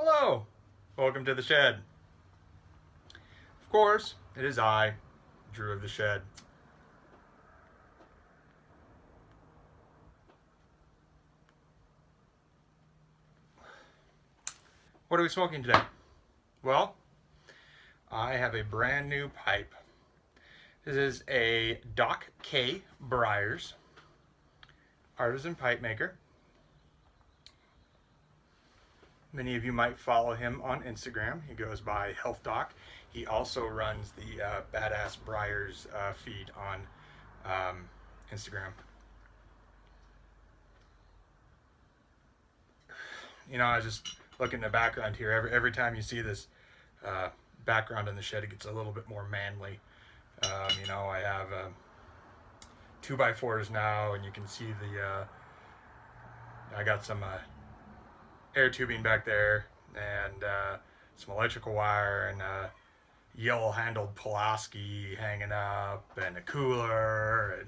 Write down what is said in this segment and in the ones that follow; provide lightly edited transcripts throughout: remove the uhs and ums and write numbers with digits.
Hello, welcome to the shed. Of course, it is I, Drew of the Shed. What are we smoking today? Well, I have a brand new pipe. This is a Doc K Briars artisan pipe maker. Many of you might follow him on Instagram. He goes by Health Doc. He also runs the Badass Briars feed on Instagram. You know, I was just looking at the background here. Every time you see this background in the shed, it gets a little bit more manly. You know, I have 2x4s now, and you can see I got some air tubing back there, and some electrical wire, and yellow handled Pulaski hanging up, and a cooler,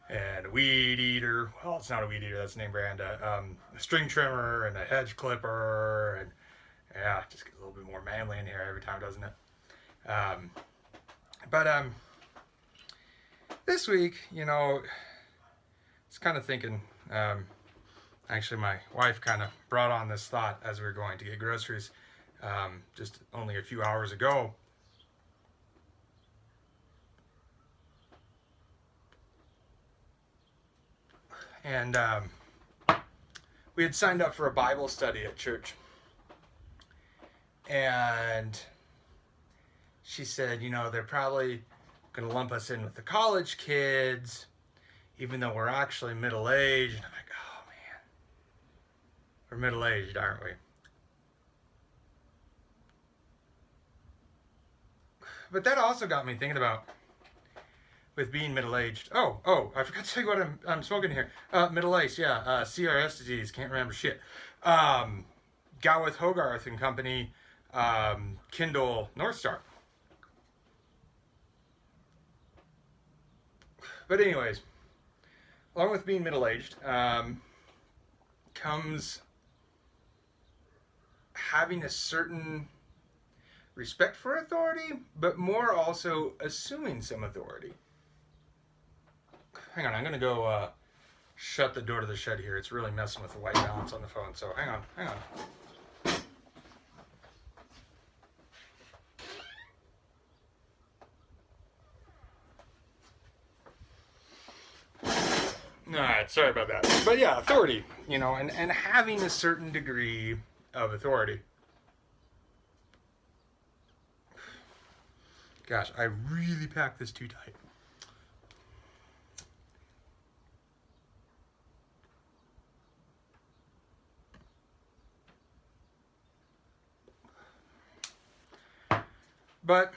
and a weed eater. Well, it's not a weed eater, that's the name brand. A string trimmer and a hedge clipper, and yeah, it just gets a little bit more manly in here every time, doesn't it? But this week, you know, it's kind of thinking. Actually, my wife kind of brought on this thought as we were going to get groceries just only a few hours ago. And we had signed up for a Bible study at church. And she said, you know, they're probably going to lump us in with the college kids, even though we're actually middle-aged. And I'm like, oh, man. We're middle-aged, aren't we? But that also got me thinking about, with being middle-aged. Oh, I forgot to tell you what I'm smoking here. Middle-aged, yeah. CRS disease, can't remember shit. Gowith Hogarth and Company, Kindle North Star. But anyways, along with being middle-aged, comes having a certain respect for authority, but more also assuming some authority. Hang on, I'm going to go shut the door to the shed here. It's really messing with the white balance on the phone, so hang on. Alright, sorry about that. But yeah, authority, you know, and having a certain degree of authority. Gosh, I really packed this too tight. But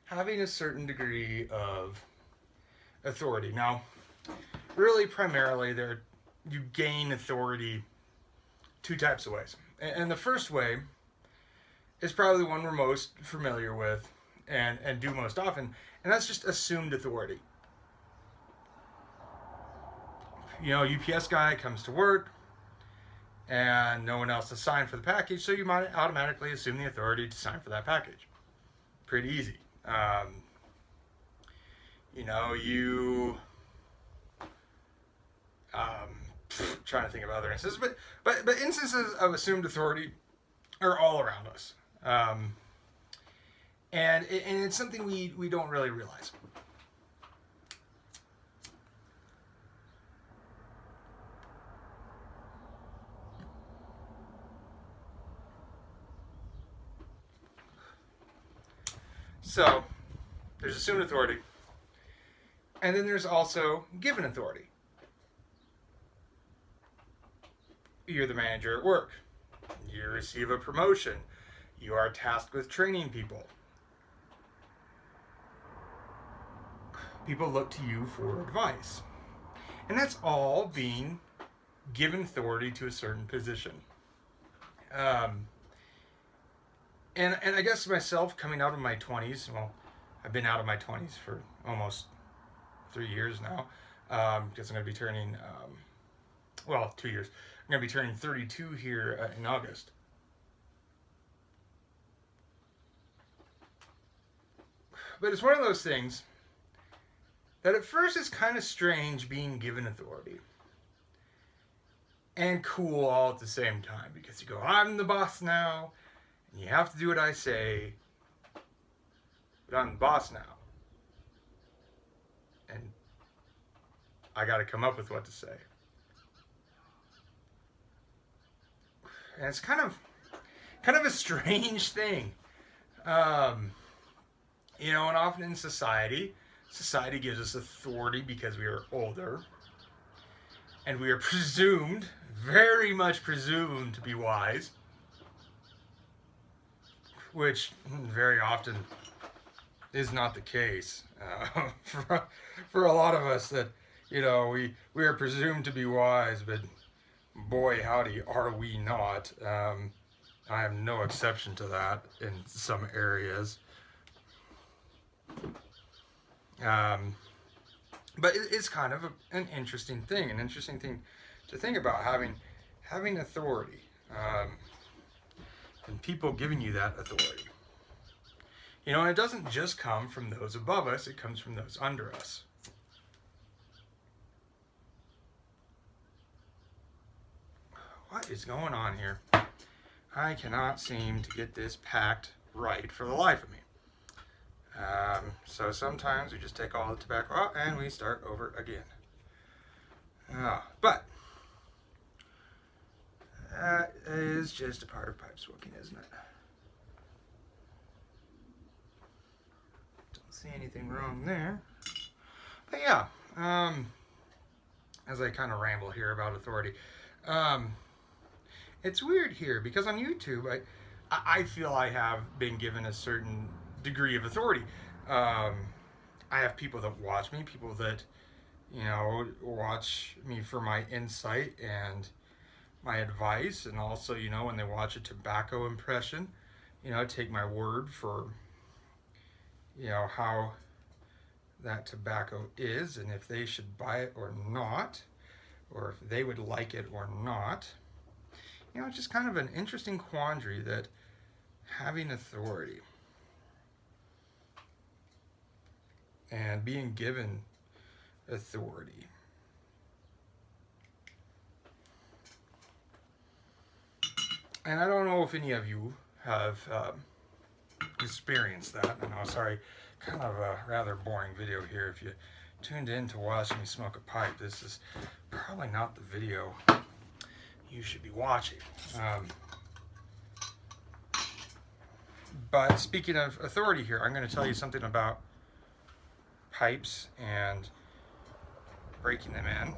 having a certain degree of authority. Now, really primarily you gain authority two types of ways. And the first way is probably the one we're most familiar with and do most often, and that's just assumed authority. You know, UPS guy comes to work and no one else to sign for the package, so you might automatically assume the authority to sign for that package. Pretty easy. You know, trying to think of other instances, but instances of assumed authority are all around us, and it's something we don't really realize. So there's assumed authority, and then there's also given authority. You're the manager at work. You receive a promotion. You are tasked with training people. People look to you for advice. And that's all being given authority to a certain position. And I guess myself coming out of my 20s, well, I've been out of my 20s for almost 3 years now, because I'm going to be turning, 2 years. I'm going to be turning 32 here in August. But it's one of those things that at first is kind of strange being given authority. And cool all at the same time, because you go, I'm the boss now, and you have to do what I say, but I'm the boss now. And I got to come up with what to say. And it's kind of a strange thing. You know, and often in society gives us authority because we are older. And we are presumed, very much presumed, to be wise. Which very often is not the case. For a lot of us that, you know, we are presumed to be wise, but boy howdy are we not. I am no exception to that in some areas. But it's kind of an interesting thing to think about, having authority, and people giving you that authority. You know, and it doesn't just come from those above us, it comes from those under us. What is going on here? I cannot seem to get this packed right for the life of me. So sometimes we just take all the tobacco out and we start over again. But that is just a part of pipe smoking, isn't it? Don't see anything wrong there. But yeah, as I kind of ramble here about authority, it's weird here because on YouTube, I feel I have been given a certain degree of authority. I have people that watch me, people that, you know, watch me for my insight and my advice, and also, you know, when they watch a tobacco impression, you know, take my word for, you know, how that tobacco is and if they should buy it or not, or if they would like it or not. You know, it's just kind of an interesting quandary that having authority and being given authority. And I don't know if any of you have experienced that. I know, sorry, kind of a rather boring video here. If you tuned in to watch me smoke a pipe, this is probably not the video you should be watching. But speaking of authority here, I'm going to tell you something about pipes and breaking them in.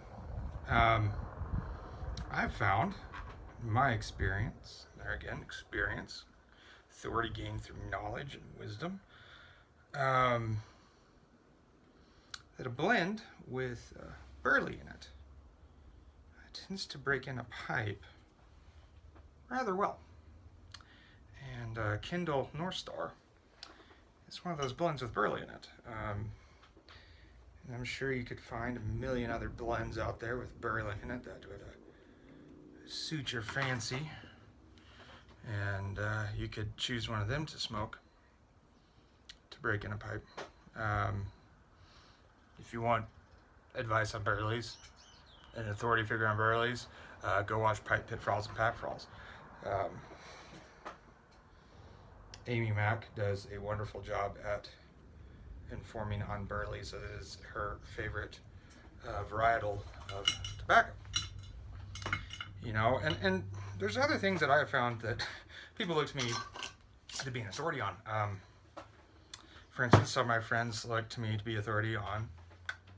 I've found, in my experience, there again, experience, authority gained through knowledge and wisdom, that a blend with burley in it tends to break in a pipe rather well. And Kindle North Star is one of those blends with burley in it. And I'm sure you could find a million other blends out there with burley in it that would suit your fancy. And you could choose one of them to smoke to break in a pipe. If you want advice on burleys, an authority figure on burleys, go watch Pipe Pitfalls and Packfalls. Amy Mack does a wonderful job at informing on burleys. It is her favorite varietal of tobacco. You know, and there's other things that I have found that people look to me to be an authority on. For instance, some of my friends look to me to be authority on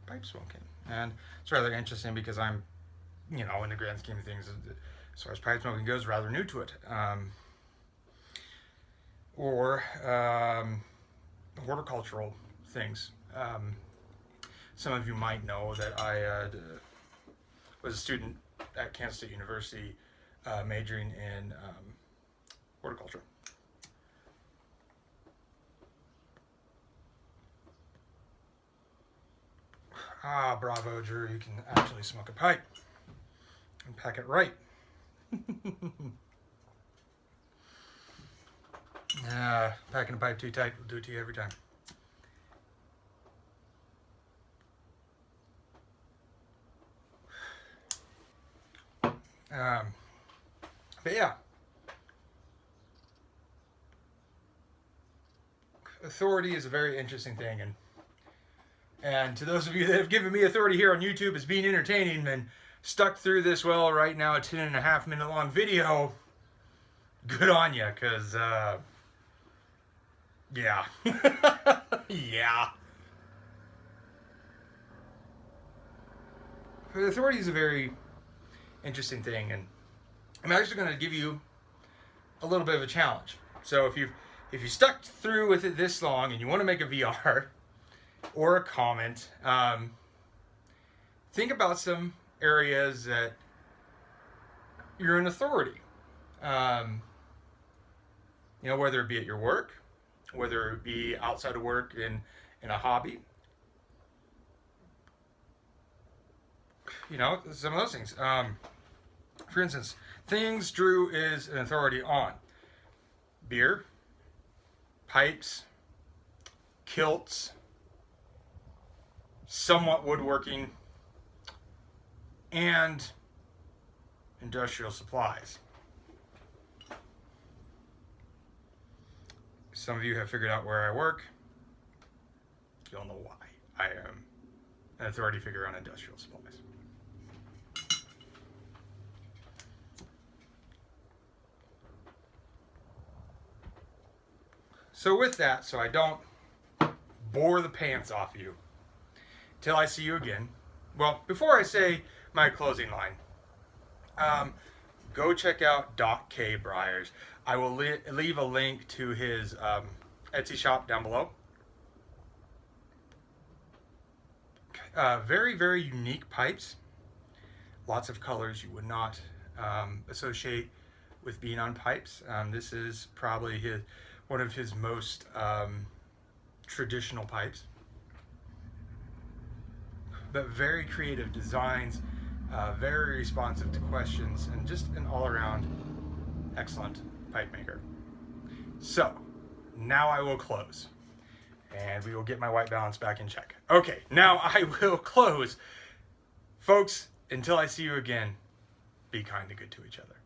pipe smoking. And it's rather interesting because I'm, you know, in the grand scheme of things, as far as pipe smoking goes, rather new to it. Or horticultural things. Some of you might know that I was a student at Kansas State University majoring in horticulture. Ah, bravo, Drew, you can actually smoke a pipe and pack it right. Packing a pipe too tight will do it to you every time. But yeah, authority is a very interesting thing, and to those of you that have given me authority here on YouTube as being entertaining and stuck through this well right now, a 10.5-minute long video, good on you, because yeah. Yeah. But authority is a very interesting thing, and I'm actually going to give you a little bit of a challenge. So if you stuck through with it this long and you want to make a VR or a comment, think about some areas that you're an authority. You know, whether it be at your work, whether it be outside of work in a hobby. You know, some of those things. For instance, things Drew is an authority on: beer, pipes, kilts, somewhat woodworking, and industrial supplies. Some of you have figured out where I work. You'll know why. I am an authority figure on industrial supplies. So with that, so I don't bore the pants off you till I see you again. Well, before I say my closing line, go check out Doc K. Briers. I will leave a link to his Etsy shop down below. Very, very unique pipes. Lots of colors you would not associate with being on pipes. This is probably one of his most traditional pipes. But very creative designs, very responsive to questions, and just an all-around excellent pipe maker. So, now I will close, and we will get my white balance back in check. Okay, now I will close. Folks, until I see you again, be kind and good to each other.